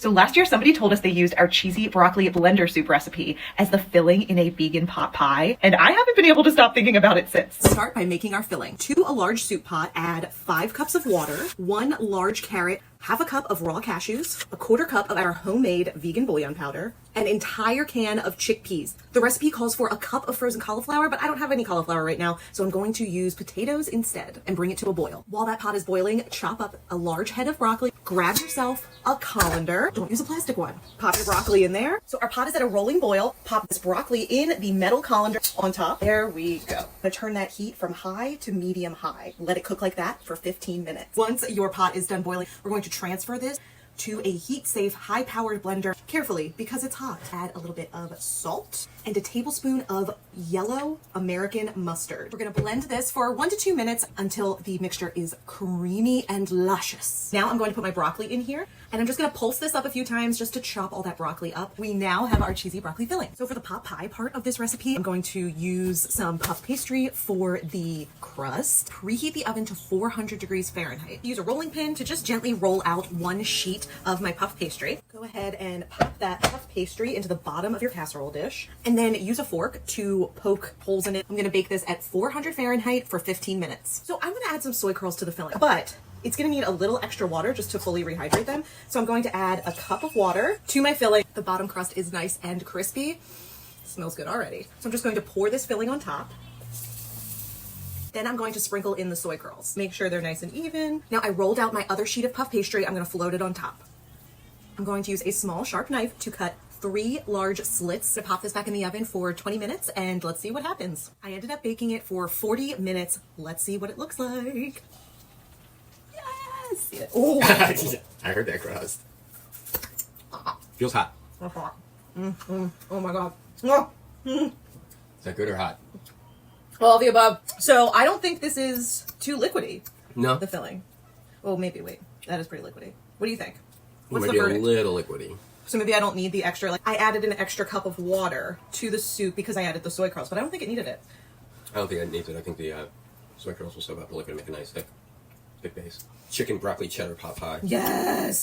So last year, somebody told us they used our cheesy broccoli blender soup recipe as the filling in a vegan pot pie, and I haven't been able to stop thinking about it since. Start by making our filling. To a large soup pot, add 5 cups of water, 1 large carrot, half a cup of raw cashews, a quarter cup of our homemade vegan bouillon powder, an entire can of chickpeas. The recipe calls for a cup of frozen cauliflower, but I don't have any cauliflower right now, so I'm going to use potatoes instead and bring it to a boil. While that pot is boiling, chop up a large head of broccoli, grab yourself a colander. Don't use a plastic one. Pop your broccoli in there. So our pot is at a rolling boil. Pop this broccoli in the metal colander on top. There we go. I'm gonna turn that heat from high to medium high. Let it cook like that for 15 minutes. Once your pot is done boiling, we're going to transfer this to a heat-safe, high-powered blender carefully because it's hot. Add a little bit of salt and a tablespoon of yellow American mustard. We're gonna blend this for 1 to 2 minutes until the mixture is creamy and luscious. Now I'm going to put my broccoli in here and I'm just gonna pulse this up a few times just to chop all that broccoli up. We now have our cheesy broccoli filling. So for the pot pie part of this recipe, I'm going to use some puff pastry for the crust. Preheat the oven to 400 degrees Fahrenheit. Use a rolling pin to just gently roll out 1 sheet of my puff pastry. Go ahead and pop that puff pastry into the bottom of your casserole dish and then use a fork to poke holes in it. I'm gonna bake this at 400 Fahrenheit for 15 minutes. So I'm gonna add some soy curls to the filling, but it's gonna need a little extra water just to fully rehydrate them. So I'm going to add a cup of water to my filling. The bottom crust is nice and crispy. It smells good already. So I'm just going to pour this filling on top. Then I'm going to sprinkle in the soy curls. Make sure they're nice and even. Now I rolled out my other sheet of puff pastry. I'm gonna float it on top. I'm going to use a small sharp knife to cut 3 large slits to pop this back in the oven for 20 minutes and let's see what happens. I ended up baking it for 40 minutes. Let's see what it looks like. Yes! Oh, I heard that crust. Feels hot. oh my God. Is that good or hot? All of the above. So I don't think this is too liquidy. No. The filling. Oh, maybe, wait. That is pretty liquidy. What do you think? What's Maybe the verdict? a little liquidy. So maybe I don't need the extra, like I added an extra cup of water to the soup because I added the soy curls, but I don't think it needed it. I don't think it needs it. I think the soy curls will soak up the liquid and make a nice thick base. Chicken broccoli cheddar pot pie. Yes.